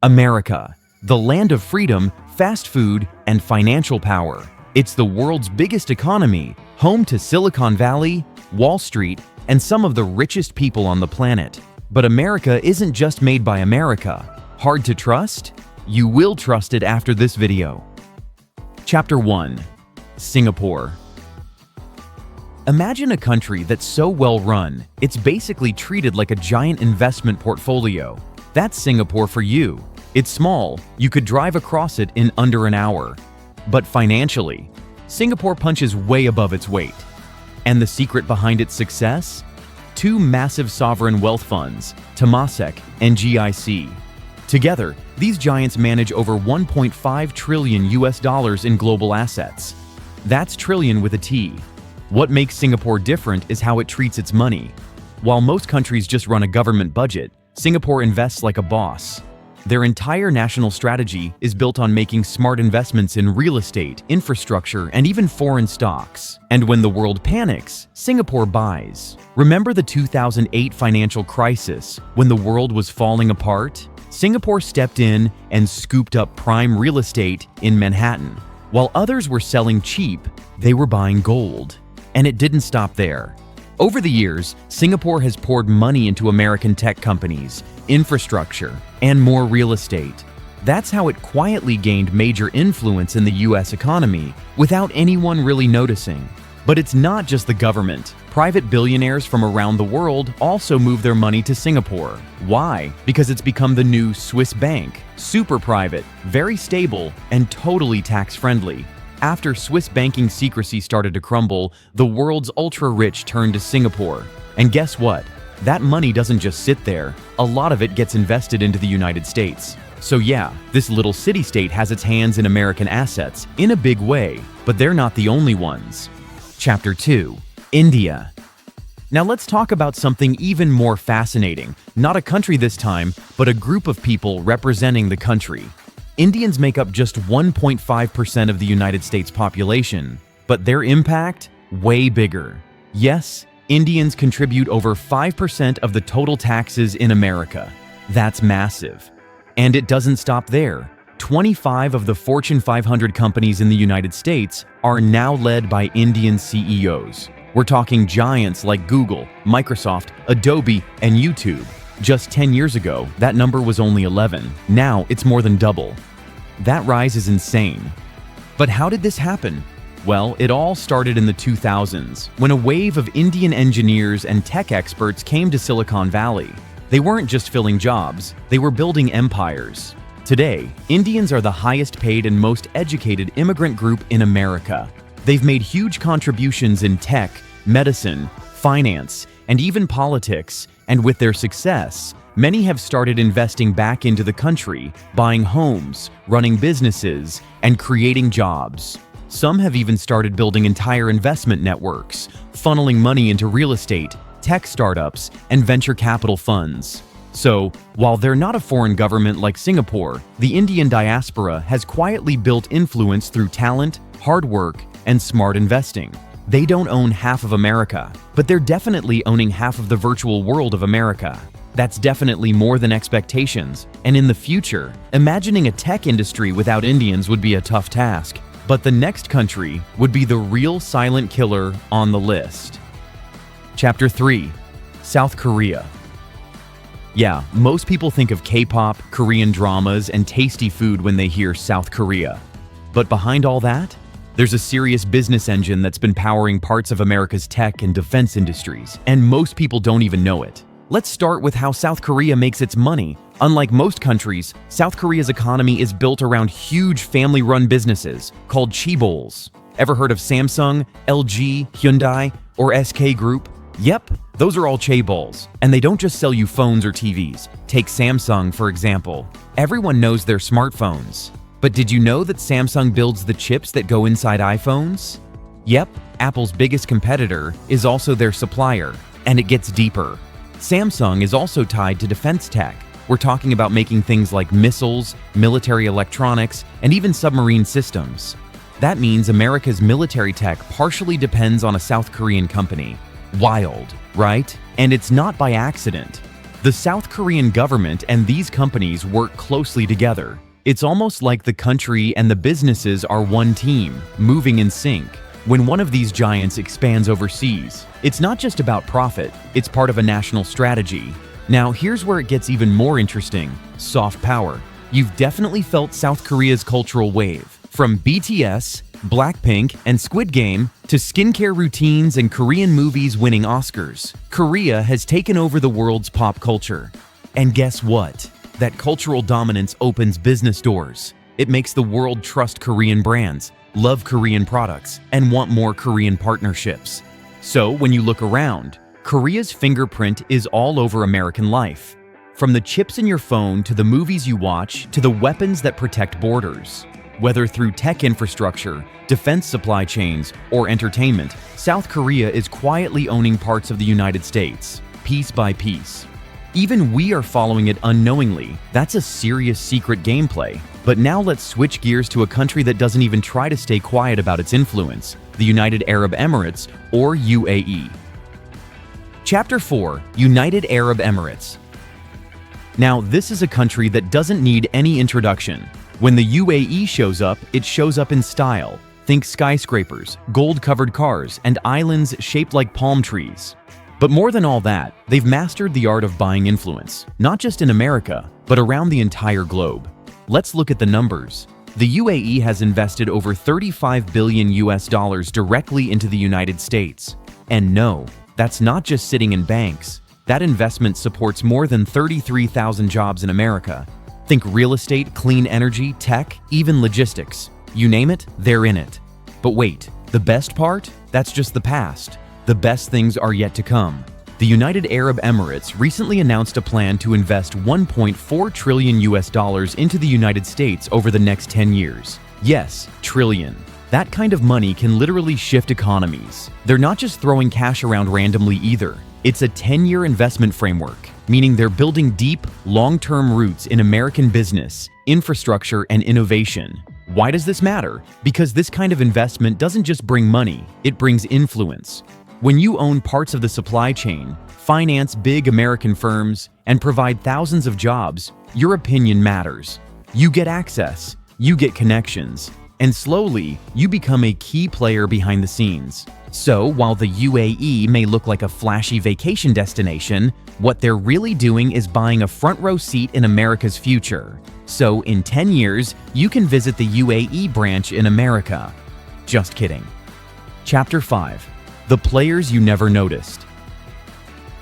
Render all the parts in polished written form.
America, the land of freedom, fast food, and financial power. It's the world's biggest economy, home to Silicon Valley, Wall Street, and some of the richest people on the planet. But America isn't just made by America. Hard to trust? You will trust it after this video. Chapter 1. Singapore. Imagine a country that's so well run, it's basically treated like a giant investment portfolio. That's Singapore for you. It's small, you could drive across it in under an hour. But financially, Singapore punches way above its weight. And the secret behind its success? Two massive sovereign wealth funds, Temasek and GIC. Together, these giants manage over 1.5 trillion US in global assets. That's trillion with a T. What makes Singapore different is how it treats its money. While most countries just run a government budget, Singapore invests like a boss. Their entire national strategy is built on making smart investments in real estate, infrastructure, and even foreign stocks. And when the world panics, Singapore buys. Remember the 2008 financial crisis, when the world was falling apart? Singapore stepped in and scooped up prime real estate in Manhattan. While others were selling cheap, they were buying gold. And it didn't stop there. Over the years, Singapore has poured money into American tech companies, infrastructure, and more real estate. That's how it quietly gained major influence in the US economy without anyone really noticing. But it's not just the government. Private billionaires from around the world also move their money to Singapore. Why? Because it's become the new Swiss bank. Super private, very stable, and totally tax-friendly. After Swiss banking secrecy started to crumble, the world's ultra-rich turned to Singapore. And guess what? That money doesn't just sit there. A lot of it gets invested into the United States. So yeah, this little city-state has its hands in American assets in a big way, but they're not the only ones. Chapter 2. India. Now let's talk about something even more fascinating. Not a country this time, but a group of people representing the country. Indians make up just 1.5% of the United States population, but their impact? Way bigger. Yes, Indians contribute over 5% of the total taxes in America. That's massive. And it doesn't stop there. 25 of the Fortune 500 companies in the United States are now led by Indian CEOs. We're talking giants like Google, Microsoft, Adobe, and YouTube. Just 10 years ago, that number was only 11. Now it's more than double. That rise is insane. But how did this happen? Well, it all started in the 2000s, when a wave of Indian engineers and tech experts came to Silicon Valley. They weren't just filling jobs, they were building empires. Today, Indians are the highest paid and most educated immigrant group in America. They've made huge contributions in tech, medicine, finance, and even politics, and with their success, many have started investing back into the country, buying homes, running businesses, and creating jobs. Some have even started building entire investment networks, funneling money into real estate, tech startups, and venture capital funds. So, while they're not a foreign government like Singapore, the Indian diaspora has quietly built influence through talent, hard work, and smart investing. They don't own half of America, but they're definitely owning half of the virtual world of America. That's definitely more than expectations, and in the future, imagining a tech industry without Indians would be a tough task. But the next country would be the real silent killer on the list. Chapter 3. South Korea. Yeah, most people think of K-pop, Korean dramas, and tasty food when they hear South Korea. But behind all that, there's a serious business engine that's been powering parts of America's tech and defense industries, and most people don't even know it. Let's start with how South Korea makes its money. Unlike most countries, South Korea's economy is built around huge family-run businesses called chaebols. Ever heard of Samsung, LG, Hyundai, or SK Group? Yep, those are all chaebols. And they don't just sell you phones or TVs. Take Samsung, for example. Everyone knows their smartphones. But did you know that Samsung builds the chips that go inside iPhones? Yep, Apple's biggest competitor is also their supplier, and it gets deeper. Samsung is also tied to defense tech. We're talking about making things like missiles, military electronics, and even submarine systems. That means America's military tech partially depends on a South Korean company. Wild, right? And it's not by accident. The South Korean government and these companies work closely together. It's almost like the country and the businesses are one team, moving in sync. When one of these giants expands overseas, it's not just about profit, it's part of a national strategy. Now, here's where it gets even more interesting: soft power. You've definitely felt South Korea's cultural wave. From BTS, Blackpink, and Squid Game to skincare routines and Korean movies winning Oscars, Korea has taken over the world's pop culture. And guess what? That cultural dominance opens business doors. It makes the world trust Korean brands, love Korean products, and want more Korean partnerships. So when you look around, Korea's fingerprint is all over American life. From the chips in your phone to the movies you watch to the weapons that protect borders. Whether through tech infrastructure, defense supply chains, or entertainment, South Korea is quietly owning parts of the United States, piece by piece. Even we are following it unknowingly. That's a serious secret gameplay. But now let's switch gears to a country that doesn't even try to stay quiet about its influence: the United Arab Emirates, or UAE. Chapter 4: United Arab Emirates. Now, this is a country that doesn't need any introduction. When the UAE shows up, it shows up in style. Think skyscrapers, gold-covered cars, and islands shaped like palm trees. But more than all that, they've mastered the art of buying influence, not just in America, but around the entire globe. Let's look at the numbers. The UAE has invested over $35 billion directly into the United States. And no, that's not just sitting in banks. That investment supports more than 33,000 jobs in America. Think real estate, clean energy, tech, even logistics. You name it, they're in it. But wait, the best part? That's just the past. The best things are yet to come. The United Arab Emirates recently announced a plan to invest $1.4 trillion into the United States over the next 10 years. Yes, trillion. That kind of money can literally shift economies. They're not just throwing cash around randomly either. It's a 10-year investment framework, meaning they're building deep, long-term roots in American business, infrastructure, and innovation. Why does this matter? Because this kind of investment doesn't just bring money, it brings influence. When you own parts of the supply chain, finance big American firms, and provide thousands of jobs, your opinion matters. You get access, you get connections, and slowly, you become a key player behind the scenes. So, while the UAE may look like a flashy vacation destination, what they're really doing is buying a front row seat in America's future. So, in 10 years, you can visit the UAE branch in America. Just kidding. Chapter 5: The Players You Never Noticed.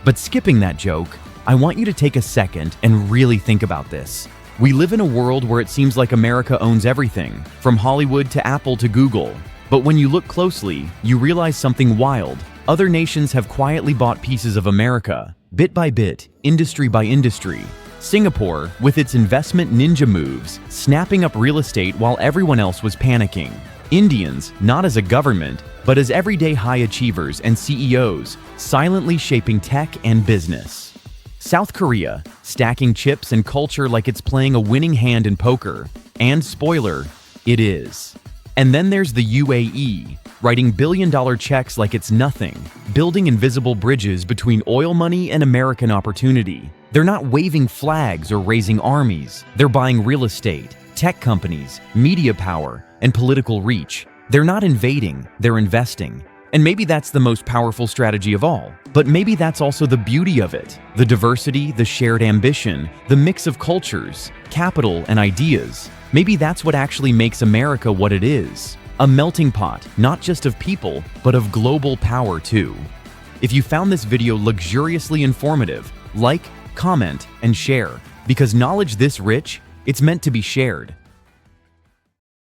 But skipping that joke, I want you to take a second and really think about this. We live in a world where it seems like America owns everything, from Hollywood to Apple to Google. But when you look closely, you realize something wild. Other nations have quietly bought pieces of America, bit by bit, industry by industry. Singapore, with its investment ninja moves, snapping up real estate while everyone else was panicking. Indians, not as a government, but as everyday high achievers and CEOs, silently shaping tech and business. South Korea, stacking chips and culture like it's playing a winning hand in poker. And spoiler, it is. And then there's the UAE, writing billion-dollar checks like it's nothing, building invisible bridges between oil money and American opportunity. They're not waving flags or raising armies. They're buying real estate, tech companies, media power, and political reach. They're not invading, they're investing. And maybe that's the most powerful strategy of all. But maybe that's also the beauty of it. The diversity, the shared ambition, the mix of cultures, capital, and ideas. Maybe that's what actually makes America what it is. A melting pot, not just of people, but of global power too. If you found this video luxuriously informative, like, comment, and share. Because knowledge this rich, it's meant to be shared.